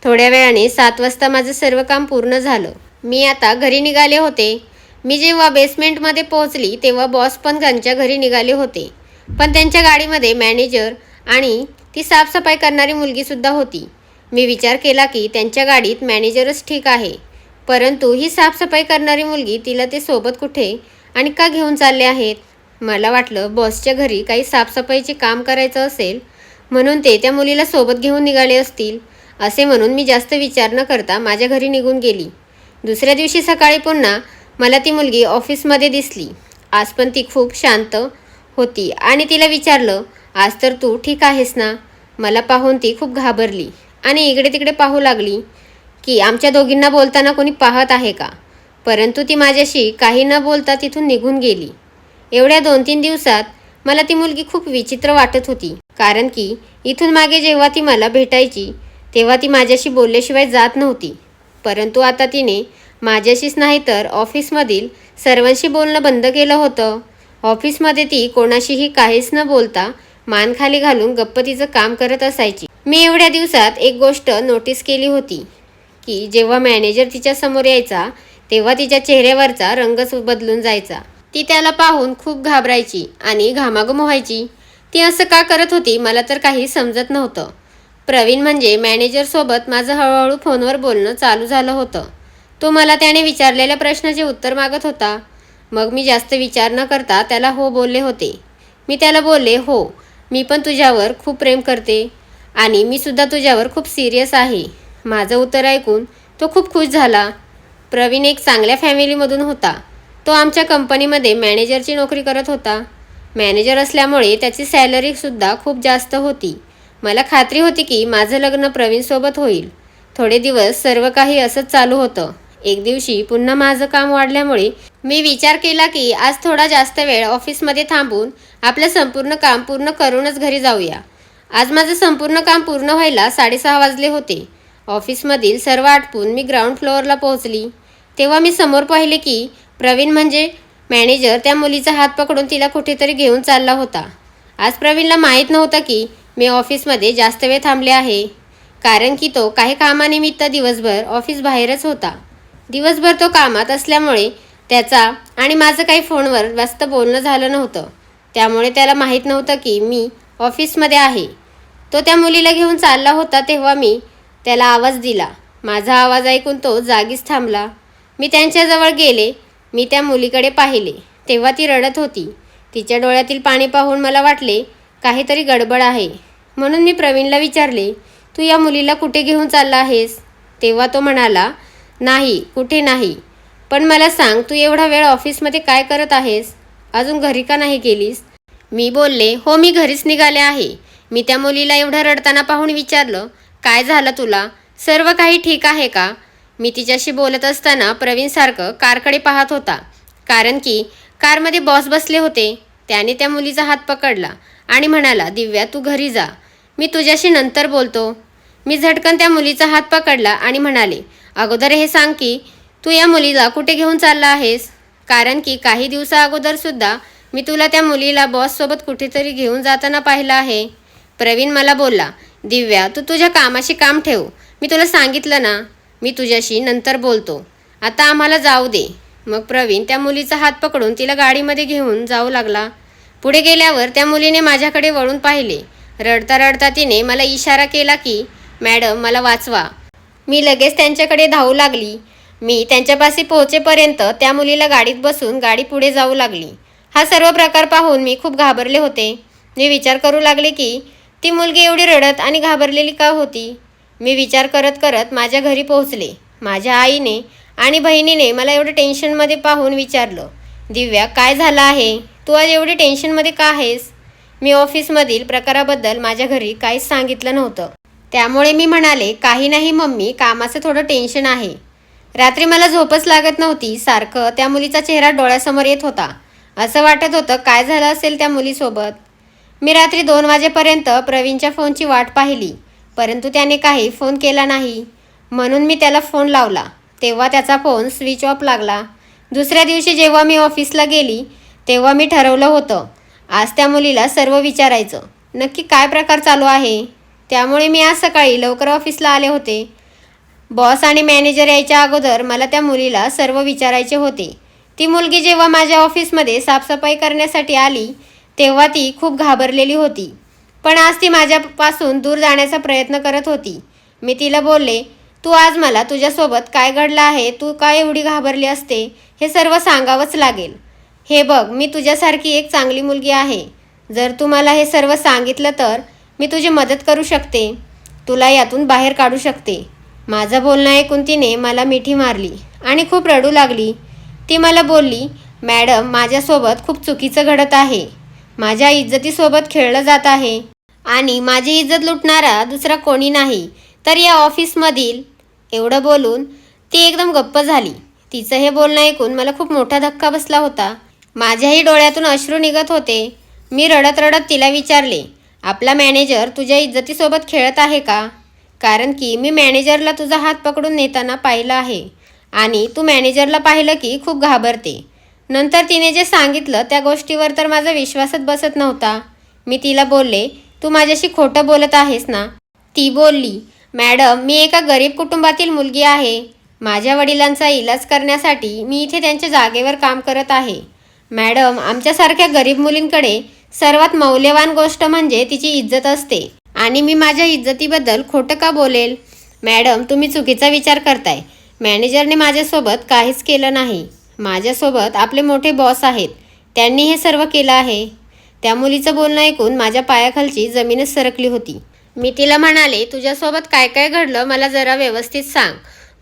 थोड्या वेळाने 7 वाजता माझं सर्व काम पूर्ण झालं. मी आता घरी निघाले होते. मी जेव्हा बेसमेंटमध्ये पोहोचली तेव्हा बॉस पण त्यांच्या घरी निघाले होते. पण त्यांच्या गाडीमध्ये मॅनेजर आणि ती साफसफाई करणारी मुलगीसुद्धा होती. मी विचार केला की त्यांच्या गाडीत मॅनेजरच ठीक आहे, परंतु ही साफसफाई करणारी मुलगी तिला ते सोबत कुठे आणि का घेऊन चालले आहेत. मला वाटलं बॉसच्या घरी काही साफसफाईचे काम करायचं असेल म्हणून ते त्या मुलीला सोबत घेऊन निघाले असतील. असे म्हणून मी जास्त विचार न करता माझ्या घरी निघून गेली. दुसऱ्या दिवशी सकाळी पुन्हा मला ती मुलगी ऑफिसमध्ये दिसली. आज पण ती खूप शांत होती आणि तिला विचारलं, आज तर तू ठीक आहेस ना? मला पाहून ती खूप घाबरली आणि इकडे तिकडे पाहू लागली की आमच्या दोघींना बोलताना कोणी पाहत आहे का. परंतु ती माझ्याशी काही न बोलता तिथून निघून गेली. एवढ्या 2-3 दिवसात मला ती मुलगी खूप विचित्र वाटत होती, कारण की इथून मागे जेव्हा ती मला भेटायची तेव्हा ती माझ्याशी बोलल्याशिवाय जात नव्हती. परंतु आता तिने माझ्याशीच नाही तर ऑफिसमधील सर्वांशी बोलणं बंद केलं होतं. ऑफिसमध्ये ती कोणाशीही काहीच न बोलता मान खाली घालून गप्प तिचं काम करत असायची. मी एवढ्या दिवसात एक गोष्ट नोटीस केली होती की जेव्हा मॅनेजर तिच्या समोर यायचा तेव्हा तिच्या चेहऱ्यावरचा रंगच बदलून जायचा. ती त्याला पाहून खूप घाबरायची आणि घामाघूम व्हायची. ती असं का करत होती मला तर काही समजत नव्हतं. प्रवीण म्हणजे मॅनेजरसोबत माझं हळूहळू फोनवर बोलणं चालू झालं होतं. तो मला त्याने विचारलेल्या प्रश्नाचे उत्तर मागत होता. मग मी जास्त विचार न करता त्याला हो बोलले होते. मी त्याला बोलले, हो, मी पण तुझ्यावर खूप प्रेम करते आणि मी सुद्धा तुझ्यावर खूप सिरियस आहे. माझं उत्तर ऐकून तो खूप खुश झाला. प्रवीण एक चांगल्या फॅमिलीमधून होता. तो आमच्या कंपनीमध्ये मॅनेजरची नोकरी करत होता. मॅनेजर असल्यामुळे त्याची सॅलरीसुद्धा खूप जास्त होती. मला खात्री होती की माझं लग्न प्रवीणसोबत होईल. थोडे दिवस सर्व काही असंच चालू होतं. एक दिवशी पुन्हा माझं काम वाढल्यामुळे मी विचार केला की आज थोडा जास्त वेळ ऑफिसमध्ये थांबून आपलं संपूर्ण काम पूर्ण करूनच घरी जाऊया. आज माझं संपूर्ण काम पूर्ण व्हायला 6:30 वाजले होते. ऑफिसमधील सर्व आटपून मी ग्राउंड फ्लोअरला पोहोचली. तेव्हा मी समोर पाहिले की प्रवीण म्हणजे मॅनेजर त्या मुलीचा हात पकडून तिला कुठेतरी घेऊन चालला होता. आज प्रवीणला माहीत नव्हतं की मी ऑफिसमध्ये जास्त वेळ थांबले आहे, कारण की तो काही कामानिमित्त दिवसभर ऑफिस बाहेरच होता. दिवसभर तो कामात असल्यामुळे त्याचा आणि माझं काही फोनवर जास्त बोलणं झालं नव्हतं. त्यामुळे त्याला माहीत नव्हतं की मी ऑफिसमध्ये आहे. तो त्या मुलीला घेऊन चालला होता तेव्हा मी त्याला आवाज दिला. माझा आवाज ऐकून तो जागीच थांबला. मी त्यांच्याजवळ गेले. मी त्या मुलीकडे पाहिले तेव्हा ती रडत होती. तिच्या डोळ्यातील पाणी पाहून मला वाटले काहीतरी गडबड आहे. म्हणून मी प्रवीणला विचारले, तू या मुलीला कुठे घेऊन चालला आहेस? तेव्हा तो म्हणाला, नाही, कुठे नाही. पण मला सांग, तू एवढा वेळ ऑफिसमध्ये काय करत आहेस? अजून घरी का नाही गेलीस? मी बोलले, हो, मी घरीच निघाले आहे. मी त्या मुलीला एवढं रडताना पाहून विचारलं, काय झालं तुला? सर्व काही ठीक आहे का? मी तिच्याशी बोलत असताना प्रवीण सारखं कारकडे पाहत होता, कारण की कारमध्ये बॉस बसले होते. त्याने त्या मुलीचा हात पकडला आणि म्हणाला, दिव्या, तू घरी जा, मी तुझ्याशी नंतर बोलतो. मी झटकन त्या मुलीचा हात पकडला आणि म्हणाले, अगोदर हे सांग की तू या मुलीला कुठे घेऊन चालला आहेस? कारण की काही दिवसा अगोदरसुद्धा मी तुला त्या मुलीला बॉससोबत कुठेतरी घेऊन जाताना पाहिलं आहे. प्रवीण मला बोलला, दिव्या, तू तुझ्या कामाशी काम ठेव. मी तुला सांगितलं ना, मी तुझ्याशी नंतर बोलतो. आता आम्हाला जाऊ दे. मग प्रवीण त्या मुलीचा हात पकडून तिला गाडीमध्ये घेऊन जाऊ लागला. पुढे गेल्यावर त्या मुलीने माझ्याकडे वळून पाहिले. रडता रडता तिने मला इशारा केला की, मॅडम, मला वाचवा. मी लगेच त्यांच्याकडे धावू लागली. मी त्यांच्यापाशी पोहोचेपर्यंत त्या मुलीला गाडीत बसून गाडी पुढे जाऊ लागली. हा सर्व प्रकार पाहून मी खूप घाबरले होते. मी विचार करू लागले की ती मुलगी एवढी रडत आणि घाबरलेली का होती? मी विचार करत करत माझ्या घरी पोहोचले. माझ्या आईने आणि बहिणीने मला एवढं टेन्शनमध्ये पाहून विचारलं, दिव्या, काय झालं आहे? तू आज एवढी टेन्शनमध्ये का आहेस? मी ऑफिसमधील प्रकाराबद्दल माझ्या घरी काहीच सांगितलं नव्हतं. त्यामुळे मी म्हणाले, काही नाही मम्मी, कामाचं थोडं टेन्शन आहे. रात्री मला झोपच लागत नव्हती. सारखं त्या मुलीचा चेहरा डोळ्यासमोर येत होता. असं वाटत होतं काय झालं असेल त्या मुलीसोबत. मी रात्री 2 वाजेपर्यंत प्रवीणच्या फोनची वाट पाहिली, परंतु त्याने काही फोन केला नाही. म्हणून मी त्याला फोन लावला, तेव्हा त्याचा फोन स्विच ऑफ लागला. दुसऱ्या दिवशी जेव्हा मी ऑफिसला गेली तेव्हा मी ठरवलं होतं आज त्या मुलीला सर्व विचारायचं, नक्की काय प्रकार चालू आहे. त्यामुळे मी आज सकाळी लवकर ऑफिसला आले होते. बॉस आणि मॅनेजर यायच्या अगोदर मला त्या मुलीला सर्व विचारायचे होते. ती मुलगी जेव्हा माझ्या ऑफिसमध्ये साफसफाई करण्यासाठी आली तेव्हा ती खूप घाबरलेली होती. पण आज ती माझ्यापासून दूर जाण्याचा प्रयत्न करत होती. मी तिला बोलले, तू आज मला तुझ्यासोबत काय घडलं आहे, तू काय एवढी घाबरली असते, हे सर्व सांगावंच लागेल. हे बघ, मी तुझ्यासारखी एक चांगली मुलगी आहे. जर तू मला हे सर्व सांगितलं तर मी तुझी मदत करू शकते, तुला यातून बाहेर काढू शकते. माझं बोलणं ऐकून तिने मला मिठी मारली आणि खूप रडू लागली. ती मला बोलली, मॅडम, माझ्यासोबत खूप चुकीचं घडत आहे. माझ्या इज्जतीसोबत खेळलं जात आहे आणि माझी इज्जत लुटणारा दुसरा कोणी नाही तर या ऑफिसमधील. एवढं बोलून ती एकदम गप्प झाली. तिचं हे बोलणं ऐकून मला खूप मोठा धक्का बसला होता. माझ्याही डोळ्यातून अश्रू निघत होते. मी रडत रडत तिला विचारले, आपला मॅनेजर तुझ्या इज्जतीसोबत खेळत आहे का? कारण की मी मॅनेजरला तुझा हात पकडून नेताना पाहिलं आहे आणि तू मॅनेजरला पाहिलं की खूप घाबरते. नंतर तिने जे सांगितलं त्या गोष्टीवर तर माझा विश्वासच बसत नव्हता. मी तिला बोलले, तू माझ्याशी खोटं बोलत आहेस ना? ती बोलली, मॅडम, मी एका गरीब कुटुंबातील मुलगी आहे. माझ्या वडिलांचा इलाज करण्यासाठी मी इथे त्यांच्या जागेवर काम करत आहे. मॅडम, आमच्यासारख्या गरीब मुलींकडे सर्वात मौल्यवान गोष्ट म्हणजे तिची इज्जत असते आणि मी माझ्या इज्जतीबद्दल खोटं का बोलेल? मॅडम, तुम्ही चुकीचा विचार करताय. मॅनेजरने माझ्यासोबत काहीच केलं नाही. माझ्यासोबत आपले मोठे बॉस आहेत, त्यांनी हे सर्व केलं आहे. त्या मुलीचं बोलणं ऐकून माझ्या पायाखालची जमीनच सरकली होती. मी तिला म्हणाले, तुझ्यासोबत काय काय घडलं मला जरा व्यवस्थित सांग.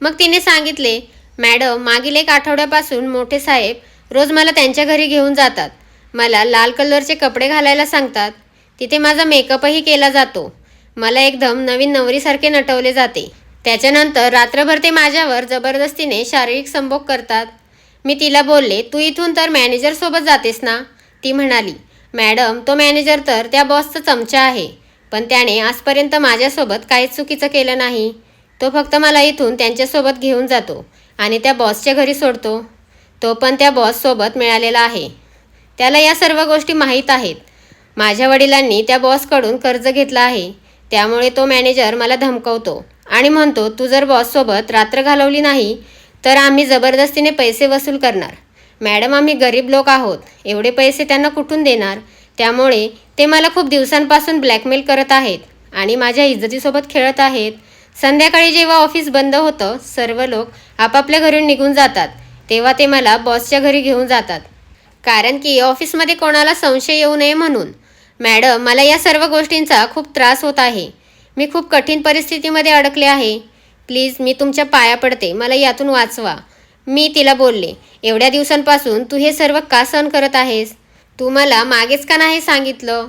मग तिने सांगितले, मॅडम, मागील 1 आठवड्यापासून मोठे साहेब रोज मला त्यांच्या घरी घेऊन जातात. मला लाल कलरचे कपडे घालायला सांगतात. तिथे माझा मेकअपही केला जातो. मला एकदम नवीन नवरीसारखे नटवले जाते. त्याच्यानंतर रात्रभर ते माझ्यावर जबरदस्तीने शारीरिक संभोग करतात. मी तिला बोलले, तू इथून तर मॅनेजरसोबत जातेस ना? ती म्हणाली, मॅडम, तो मॅनेजर तर त्या बॉसचा चमचा आहे, पण त्याने आजपर्यंत माझ्यासोबत काहीच चुकीचं केलं नाही. तो फक्त मला इथून त्यांच्यासोबत घेऊन जातो आणि त्या बॉसच्या घरी सोडतो. तो पण त्या बॉससोबत मिळालेला आहे. त्याला या सर्व गोष्टी माहीत आहेत. माझ्या वडिलांनी त्या बॉसकडून कर्ज घेतलं आहे. त्यामुळे तो मॅनेजर मला धमकवतो आणि म्हणतो, तू जर बॉससोबत रात्र घालवली नाही तर आम्ही जबरदस्तीने पैसे वसूल करणार. मॅडम, आम्ही गरीब लोक आहोत, एवढे पैसे त्यांना कुठून देणार? त्यामुळे ते मला खूप दिवसांपासून ब्लॅकमेल करत आहेत आणि माझ्या इज्जतीसोबत खेळत आहेत. संध्याकाळी जेव्हा ऑफिस बंद होतं, सर्व लोक आपापल्या घरून निघून जातात, तेव्हा ते मला बॉसच्या घरी घेऊन जातात. कारण की ऑफिसमध्ये कोणाला संशय येऊ नये म्हणून. मॅडम, मला या सर्व गोष्टींचा खूप त्रास होत आहे. मी खूप कठीण परिस्थितीमध्ये अडकले आहे. प्लीज, मी तुमच्या पाया पडते, मला यातून वाचवा. मी तिला बोलले, एवढ्या दिवसांपासून तू हे सर्व का सहन करत आहेस? तू मला मागेच का नाही सांगितलं?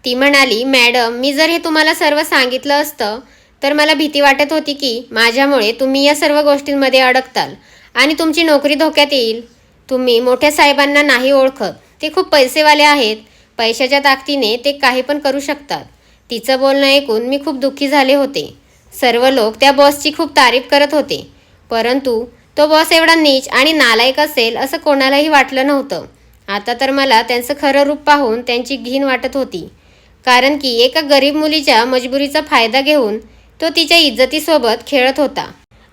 ती म्हणाली, मॅडम, मी जर हे तुम्हाला सर्व सांगितलं असतं तर मला भीती वाटत होती की माझ्यामुळे तुम्ही या सर्व गोष्टींमध्ये अडकताल आणि तुमची नोकरी धोक्यात येईल. तुम्ही मोठ्या साहेबांना नाही ओळखत. ते खूप पैसेवाले आहेत. पैशाच्या ताकदीने ते काही पण करू शकतात. तिचं बोलणं ऐकून मी खूप दुःखी झाले होते. सर्व लोक त्या बॉसची खूप तारीफ करत होते, परंतु तो बॉस एवढा नीच आणि नालायक असेल असं कोणालाही वाटलं नव्हतं. आता तर मला त्यांचं खरं रूप पाहून त्यांची घीण वाटत होती. कारण की एका गरीब मुलीच्या मजबुरीचा फायदा घेऊन तो तिच्या इज्जतीसोबत खेळत होता.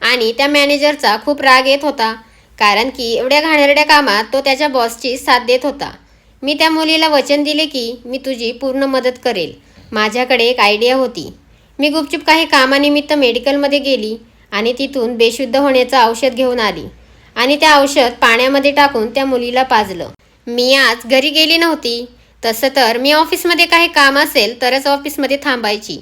आणि त्या मॅनेजरचा खूप राग येत होता, कारण की एवढ्या घाणेरड्या कामात तो त्याच्या बॉसची साथ देत होता. मी त्या मुलीला वचन दिले की मी तुझी पूर्ण मदत करेल. माझ्याकडे एक आयडिया होती. मी गुपचूप काही कामानिमित्त मेडिकलमध्ये गेली आणि तिथून बेशुद्ध होण्याचं औषध घेऊन आली आणि त्या औषध पाण्यामध्ये टाकून त्या मुलीला पाजलं. मी आज घरी गेली नव्हती. तसं तर मी ऑफिसमध्ये काही काम असेल तरच ऑफिसमध्ये थांबायची,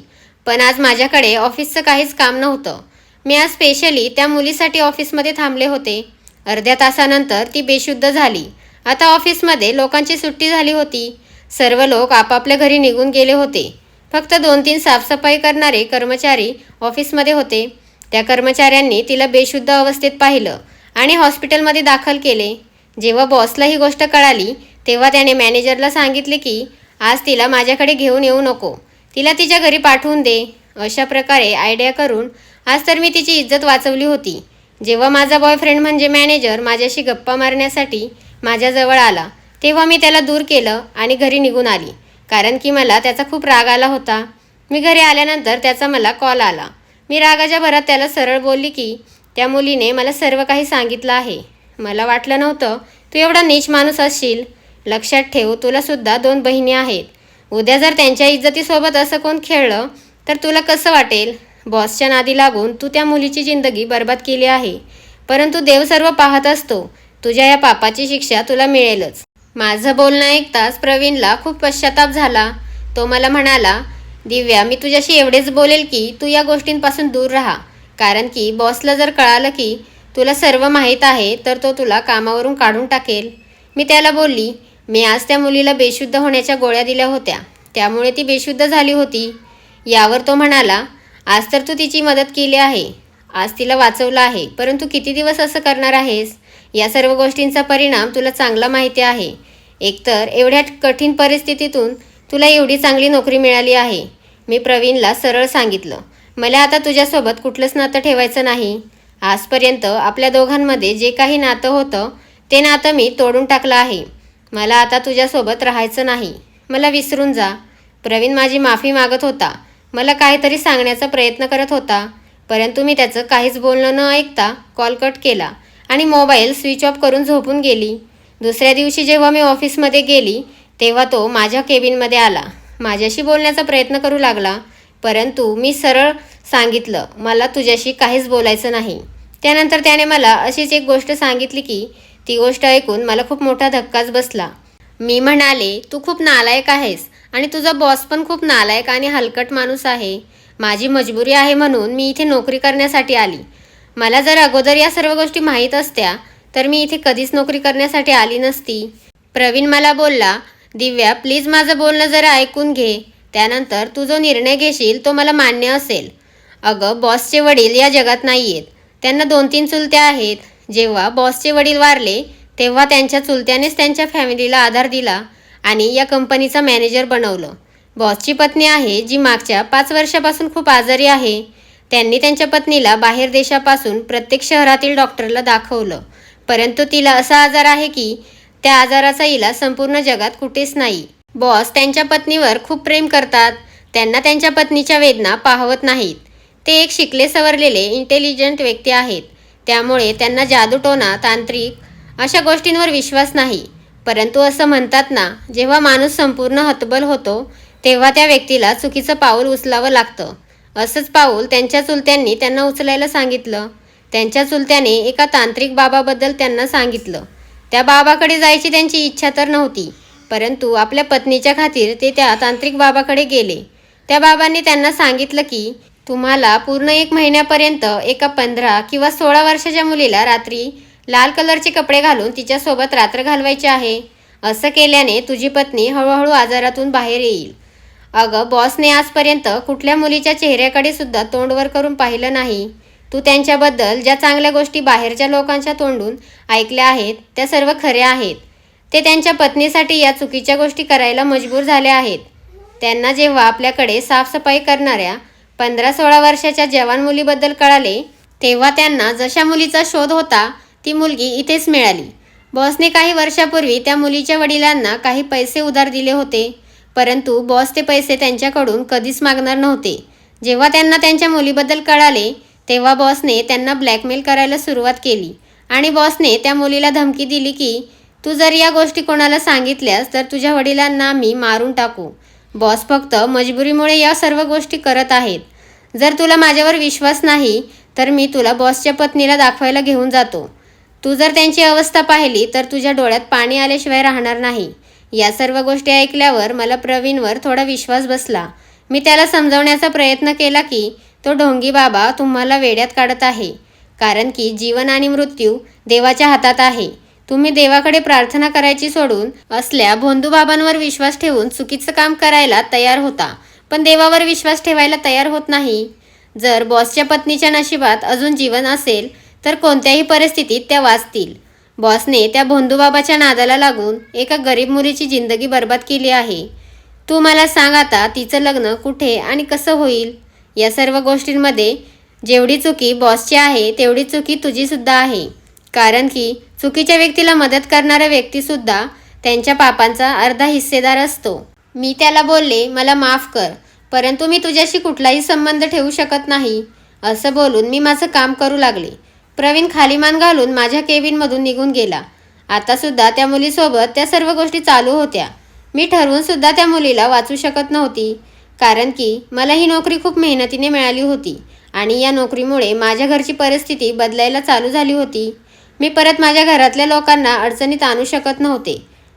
पण आज माझ्याकडे ऑफिसचं काहीच काम नव्हतं. मी आज स्पेशली त्या मुलीसाठी ऑफिसमध्ये थांबले होते. अर्ध्या तासानंतर ती बेशुद्ध झाली. आता ऑफिसमध्ये लोकांची सुट्टी झाली होती. सर्व लोक आपापल्या घरी निघून गेले होते. फक्त 2-3 साफसफाई करणारे कर्मचारी ऑफिसमध्ये होते. त्या कर्मचाऱ्यांनी तिला बेशुद्ध अवस्थेत पाहिलं आणि हॉस्पिटलमध्ये दाखल केले. जेव्हा बॉसला ही गोष्ट कळाली तेव्हा त्याने मॅनेजरला सांगितले की आज तिला माझ्याकडे घेऊन येऊ नको, तिला तिच्या घरी पाठवून दे. अशा प्रकारे आयडिया करून आज तर मी तिची इज्जत वाचवली होती. जेव्हा माझा बॉयफ्रेंड म्हणजे मॅनेजर माझ्याशी गप्पा मारण्यासाठी माझ्याजवळ आला तेव्हा मी त्याला दूर केलं आणि घरी निघून आली, कारण की मला त्याचा खूप राग आला होता. मी घरी आल्यानंतर त्याचा मला कॉल आला. मी रागाच्या भरात त्याला सरळ बोलली की त्या मुलीने मला सर्व काही सांगितलं आहे. मला वाटलं नव्हतं तू एवढा नीच माणूस असशील. लक्षात ठेव, तुलासुद्धा 2 बहिणी आहेत. उद्या जर त्यांच्या इज्जतीसोबत असं कोण खेळलं तर तुला कसं वाटेल? बॉसच्या नादी लागून तू त्या मुलीची जिंदगी बर्बाद केली आहे, परंतु देव सर्व पाहत असतो. तुझ्या या पापाची शिक्षा तुला मिळेलच. माझं बोलणं ऐकताच प्रवीणला खूप पश्चाताप झाला. तो मला म्हणाला, दिव्या, मी तुझ्याशी एवढेच बोलेल की तू या गोष्टींपासून दूर राहा, कारण की बॉसला जर कळालं की तुला सर्व माहीत आहे तर तो तुला कामावरून काढून टाकेल. मी त्याला बोलली, मी आज त्या मुलीला बेशुद्ध होण्याच्या गोळ्या दिल्या होत्या, त्यामुळे ती बेशुद्ध झाली होती. यावर तो म्हणाला, आज तर तू तिची मदत केली आहे, आज तिला वाचवलं आहे, परंतु किती दिवस असं करणार आहेस? या सर्व गोष्टींचा परिणाम तुला चांगला माहिती आहे. एकतर एवढ्या कठीण परिस्थितीतून तुला एवढी चांगली नोकरी मिळाली आहे. मी प्रवीणला सरळ सांगितलं, मला आता तुझ्यासोबत कुठलंच नातं ठेवायचं नाही. आजपर्यंत आपल्या दोघांमध्ये जे काही नातं होतं ते नातं मी तोडून टाकलं आहे. मला आता तुझ्यासोबत राहायचं नाही. मला विसरून जा. प्रवीण माझी माफी मागत होता. मला काहीतरी सांगण्याचा प्रयत्न करत होता, परंतु मी त्याचं काहीच बोलणं न ऐकता कॉल कट केला आणि मोबाईल स्विच ऑफ करून झोपून गेली. दुसऱ्या दिवशी जेव्हा मी ऑफिसमध्ये गेली तेव्हा तो माझ्या केबिनमध्ये आला. माझ्याशी बोलण्याचा प्रयत्न करू लागला, परंतु मी सरळ सांगितलं, मला तुझ्याशी काहीच बोलायचं नाही. त्यानंतर त्याने मला अशीच एक गोष्ट सांगितली की ती गोष्ट ऐकून मला खूप मोठा धक्काच बसला. मी म्हणाले, तू खूप नालायक आहेस आणि तुझा बॉस पण खूप नालायक आणि हलकट माणूस आहे. माझी मजबुरी आहे म्हणून मी इथे नोकरी करण्यासाठी आली. मला जर अगोदर या सर्व गोष्टी माहीत असत्या तर मी इथे कधीच नोकरी करण्यासाठी आली नसती. प्रवीण मला बोलला, दिव्या, प्लीज माझं बोलणं जरा ऐकून घे. त्यानंतर तू जो निर्णय घेशील तो मला मान्य असेल. अगं, बॉसचे वडील या जगात नाही आहेत. त्यांना 2-3 चुलत्या आहेत. जेव्हा बॉसचे वडील वारले तेव्हा त्यांच्या चुलत्यानेच त्यांच्या फॅमिलीला आधार दिला आणि या कंपनीचा मॅनेजर बनवलं. बॉसची पत्नी आहे जी मागच्या 5 वर्षापासून खूप आजारी आहे. त्यांनी त्यांच्या पत्नीला बाहेर देशापासून प्रत्येक शहरातील डॉक्टरला दाखवलं, परंतु तिला असा आजार आहे की त्या आजाराचा इलाज संपूर्ण जगात कुठेच नाही. बॉस त्यांच्या पत्नीवर खूप प्रेम करतात. त्यांना त्यांच्या पत्नीच्या वेदना पाहवत नाहीत. ते एक शिकले सवरलेले इंटेलिजंट व्यक्ती आहेत, त्यामुळे त्यांना जादूटोणा, तांत्रिक अशा गोष्टींवर विश्वास नाही. परंतु असं म्हणतात ना, जेव्हा माणूस संपूर्ण हतबल होतो तेव्हा त्या व्यक्तीला चुकीचं पाऊल उचलावं लागतं. असंच पाऊल त्यांच्या चुलत्यांनी त्यांना उचलायला सांगितलं. त्यांच्या चुलत्याने एका तांत्रिक बाबाबद्दल त्यांना सांगितलं. त्या बाबाकडे जायची त्यांची इच्छा तर नव्हती, परंतु आपल्या पत्नीच्या खातीर ते त्या तांत्रिक बाबाकडे गेले. त्या बाबांनी त्यांना सांगितलं की तुम्हाला पूर्ण 1 महिन्यापर्यंत एका 15 किंवा 16 वर्षाच्या मुलीला रात्री लाल कलरचे कपडे घालून तिच्यासोबत रात्र घालवायची आहे. असं केल्याने तुझी पत्नी हळूहळू आजारातून बाहेर येईल. अगं, बॉसने आजपर्यंत कुठल्या मुलीच्या चेहऱ्याकडे सुद्धा तोंड वर करून पाहिलं नाही. तू त्यांच्याबद्दल ज्या चांगल्या गोष्टी बाहेरच्या लोकांच्या तोंडून ऐकल्या आहेत त्या सर्व खऱ्या आहेत. ते त्यांच्या पत्नीसाठी या चुकीच्या गोष्टी करायला मजबूर झाले आहेत. त्यांना जेव्हा आपल्याकडे साफसफाई करणाऱ्या 15-16 वर्षाच्या जवान मुलीबद्दल कळाले, तेव्हा त्यांना जशा मुलीचा शोध होता ती मुलगी इथेच मिळाली. बॉसने काही वर्षापूर्वी त्या मुलीच्या वडिलांना काही पैसे उधार दिले होते, परंतु बॉस ते पैसे त्यांच्याकडून कधीच मागणार नव्हते. जेव्हा त्यांना त्यांच्या मुलीबद्दल कळाले तेव्हा बॉसने त्यांना ब्लॅकमेल करायला सुरुवात केली आणि बॉसने त्या मुलीला धमकी दिली की तू जर या गोष्टी कोणाला सांगितल्यास तर तुझ्या वडिलांना मी मारून टाकू. बॉस फक्त मजबुरीमुळे या सर्व गोष्टी करत आहेत. जर तुला माझ्यावर विश्वास नाही तर मी तुला बॉसच्या पत्नीला दाखवायला घेऊन जातो. तू जर त्यांची अवस्था पाहिली तर तुझ्या डोळ्यात पाणी आल्याशिवाय राहणार नाही. या सर्व गोष्टी ऐकल्यावर मला प्रवीणवर थोडा विश्वास बसला. मी त्याला समजावण्याचा प्रयत्न केला की तो ढोंगी बाबा तुम्हाला वेड्यात काढत आहे, कारण की जीवन आणि मृत्यू देवाच्या हातात आहे. तुम्ही देवाकडे प्रार्थना करायची सोडून असल्या भोंदू बाबांवर विश्वास ठेवून चुकीचं काम करायला तयार होता, पण देवावर विश्वास ठेवायला तयार होत नाही. जर बॉसच्या पत्नीच्या नशिबात अजून जीवन असेल तर कोणत्याही परिस्थितीत त्या वाचतील. बॉसने त्या भोंदूबाबाच्या नादाला लागून एका गरीब मुलीची जिंदगी बर्बाद केली आहे. तू मला सांग आता तिचं लग्न कुठे आणि कसं होईल? या सर्व गोष्टींमध्ये जेवढी चुकी बॉसची आहे तेवढी चुकी तुझी सुद्धा आहे, कारण की चुकीच्या व्यक्तीला मदत करणारा व्यक्तीसुद्धा त्यांच्या पापांचा अर्धा हिस्सेदार असतो. मी त्याला बोलले, मला माफ कर, परंतु मी तुझ्याशी कुठलाही संबंध ठेवू शकत नाही. असं बोलून मी माझं काम करू लागले. प्रवीण खाली मान घालून माझ्या केबिनमधून निघून गेला. आता सुद्धा त्या मुलीसोबत त्या सर्व गोष्टी चालू होत्या. मी ठरवून सुद्धा त्या मुलीला वाचू शकत नव्हती, कारण की मला ही नोकरी खूप मेहनतीने मिळाली होती आणि या नोकरीमुळे माझ्या घरची परिस्थिती बदलायला चालू झाली होती. मी परत माझ्या घरातल्या लोकांना अडचणीत आणू शकत नव्हते.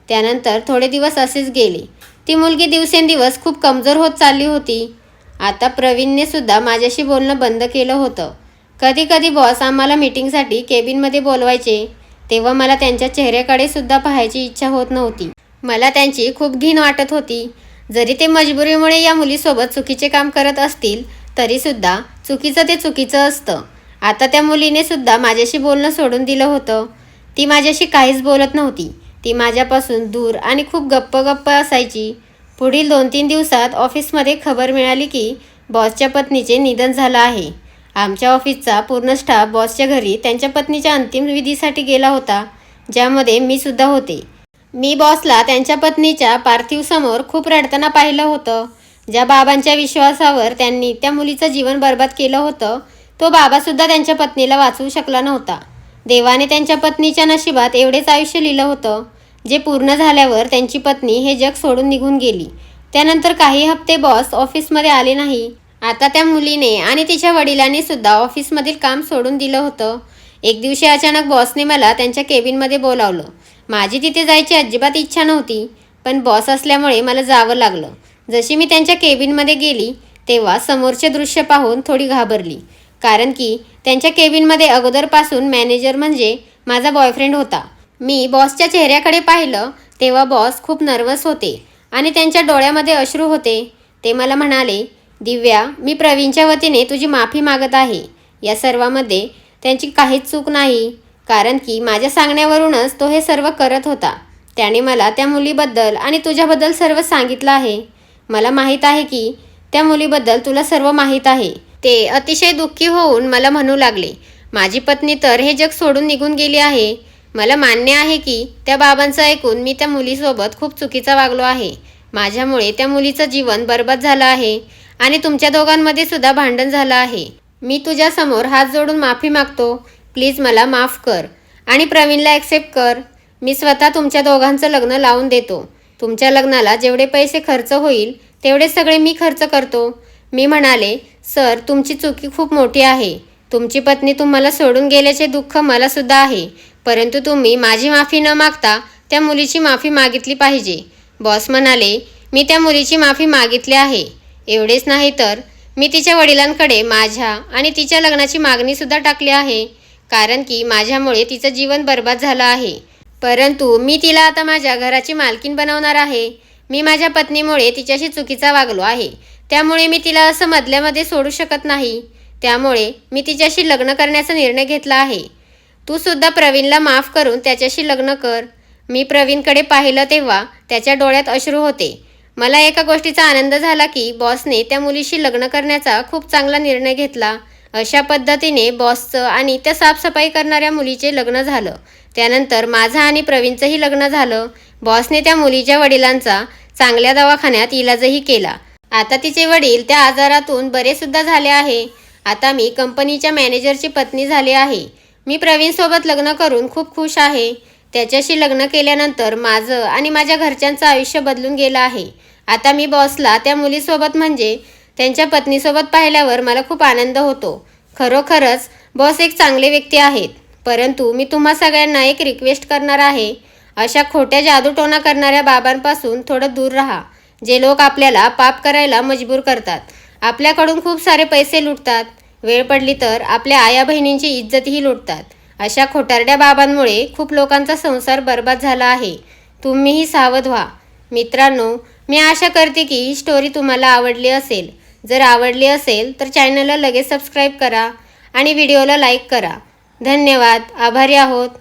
त्यानंतर थोडे दिवस असेच गेले. ती मुलगी दिवसेंदिवस खूप कमजोर होत चालली होती. आता प्रवीणने सुद्धा माझ्याशी बोलणं बंद केलं होतं. कधी कधी बॉस आम्हाला मीटिंगसाठी केबिनमध्ये बोलवायचे, तेव्हा मला त्यांच्या चेहऱ्याकडे सुद्धा पाहायची इच्छा होत नव्हती. मला त्यांची खूप घिण वाटत होती. जरी ते मजबुरीमुळे या मुलीसोबत चुकीचे काम करत असतील तरीसुद्धा चुकीचं ते चुकीचं असतं. आता त्या मुलीने सुद्धा माझ्याशी बोलणं सोडून दिलं होतं. ती माझ्याशी काहीच बोलत नव्हती. ती माझ्यापासून दूर आणि खूप गप्प असायची. पुढील 2-3 दिवसात ऑफिसमध्ये खबर मिळाली की बॉसच्या पत्नीचे निधन झालं आहे. आमच्या ऑफिसचा पूर्ण स्टाफ बॉसच्या घरी त्यांच्या पत्नीच्या अंतिम विधीसाठी गेला होता, ज्यामध्ये मी सुद्धा होते. मी बॉसला त्यांच्या पत्नीच्या पार्थिव समोर खूप रडताना पाहिलं होतं. ज्या बाबांच्या विश्वासावर त्यांनी त्या मुलीचं जीवन बर्बाद केलं होतं, तो बाबासुद्धा त्यांच्या पत्नीला वाचवू शकला नव्हता. देवाने त्यांच्या पत्नीच्या नशिबात एवढेच आयुष्य लिहिलं होतं, जे पूर्ण झाल्यावर त्यांची पत्नी हे जग सोडून निघून गेली. त्यानंतर काही हप्ते बॉस ऑफिसमध्ये आले नाही. आता त्या मुलीने आणि तिच्या वडिलांनी सुद्धा ऑफिसमधील काम सोडून दिलं होतं. एक दिवशी अचानक बॉसने मला त्यांच्या केबिनमध्ये बोलावलं. माझी तिथे जायची अजिबात इच्छा नव्हती, पण बॉस असल्यामुळे मला जावं लागलं. जशी मी त्यांच्या केबिनमध्ये गेली तेव्हा समोरचे दृश्य पाहून थोडी घाबरली, कारण की त्यांच्या केबिनमध्ये अगोदरपासून मॅनेजर म्हणजे माझा बॉयफ्रेंड होता. मी बॉसच्या चेहऱ्याकडे पाहिलं तेव्हा बॉस खूप नर्वस होते आणि त्यांच्या डोळ्यामध्ये अश्रू होते. ते मला म्हणाले, दिव्या, मी प्रवीणच्या वतीने तुझी माफी मागत आहे. या सर्वामध्ये त्यांची काहीच चूक नाही, कारण की माझ्या सांगण्यावरूनच तो हे सर्व करत होता. त्याने मला त्या मुलीबद्दल आणि तुझ्याबद्दल सर्व सांगितलं आहे. मला माहीत आहे की त्या मुलीबद्दल तुला सर्व माहीत आहे. ते अतिशय दुःखी होऊन मला म्हणू लागले, माझी पत्नी तर हे जग सोडून निघून गेली आहे. मला मान्य आहे की त्या बाबांचं ऐकून मी त्या मुलीसोबत खूप चुकीचा वागलो आहे. माझ्यामुळे त्या मुलीचं जीवन बर्बाद झालं आहे आणि तुमच्या दोघांमध्ये सुद्धा भांडण झालं आहे. मी तुझ्यासमोर हात जोडून माफी मागतो. प्लीज मला माफ कर आणि प्रवीणला ॲक्सेप्ट कर. मी स्वतः तुमच्या दोघांचं लग्न लावून देतो. तुमच्या लग्नाला जेवढे पैसे खर्च होईल तेवढे सगळे मी खर्च करतो. मी म्हणाले, सर तुमची चुकी खूप मोठी आहे. तुमची पत्नी तुम्हाला सोडून गेल्याचे दुःख मला सुद्धा आहे, परंतु तुम्ही माझी माफी न मागता त्या मुलीची माफी मागितली पाहिजे. बॉस म्हणाले, मी त्या मुलीची माफी मागितली आहे. एवढेच नाही तर मी तिच्या वडिलांकडे माझ्या आणि तिच्या लग्नाची मागणीसुद्धा टाकली आहे, कारण की माझ्यामुळे तिचं जीवन बर्बाद झालं आहे. परंतु मी तिला आता माझ्या घराची मालकीण बनवणार आहे. मी माझ्या पत्नीमुळे तिच्याशी चुकीचा वागलो आहे, त्यामुळे मी तिला असं मधल्यामध्ये सोडू शकत नाही. त्यामुळे मी तिच्याशी लग्न करण्याचा निर्णय घेतला आहे. तू सुद्धा प्रवीणला माफ करून त्याच्याशी लग्न कर. मी प्रवीणकडे पाहिलं तेव्हा त्याच्या डोळ्यात अश्रू होते. मला एका गोष्टीचा आनंद झाला की बॉसने त्या मुलीशी लग्न करण्याचा खूप चांगला निर्णय घेतला. अशा पद्धतीने बॉसचं आणि त्या साफसफाई करणाऱ्या मुलीचे लग्न झालं. त्यानंतर माझं आणि प्रवीणचंही लग्न झालं. बॉसने त्या मुलीच्या वडिलांचा चांगल्या दवाखान्यात इलाजही केला. आता तिचे वडील त्या आजारातून बरेसुद्धा झाले आहे. आता मी कंपनीच्या मॅनेजरची पत्नी झाली आहे. मी प्रवीणसोबत लग्न करून खूप खुश आहे. त्याच्याशी लग्न केल्यानंतर माझं आणि माझ्या घरच्यांचं आयुष्य बदलून गेलं आहे. आता मी बॉसला त्या मुलीसोबत म्हणजे त्यांच्या पत्नीसोबत पाहिल्यावर मला खूप आनंद होतो. खरोखरच बॉस एक चांगले व्यक्ती आहेत. परंतु मी तुम्हा सगळ्यांना एक रिक्वेस्ट करणार आहे, अशा खोट्या जादूटोणा करणाऱ्या बाबांपासून थोडं दूर राहा. जे लोक आपल्याला पाप करायला मजबूर करतात, आपल्याकडून खूप सारे पैसे लुटतात, वेळ पडली तर आपल्या आया बहिणींची इज्जतही लुटतात. अशा खोटारड्या बाबांमुळे खूप लोकांचा संसार बर्बाद झाला आहे. तुम्हीही सावध व्हा. मित्रांनो, मी आशा करते की ही स्टोरी तुम्हाला आवडली असेल. जर आवडली असेल तर चॅनलला लगेच सबस्क्राईब करा आणि व्हिडिओला लाईक करा. धन्यवाद. आभारी आहोत.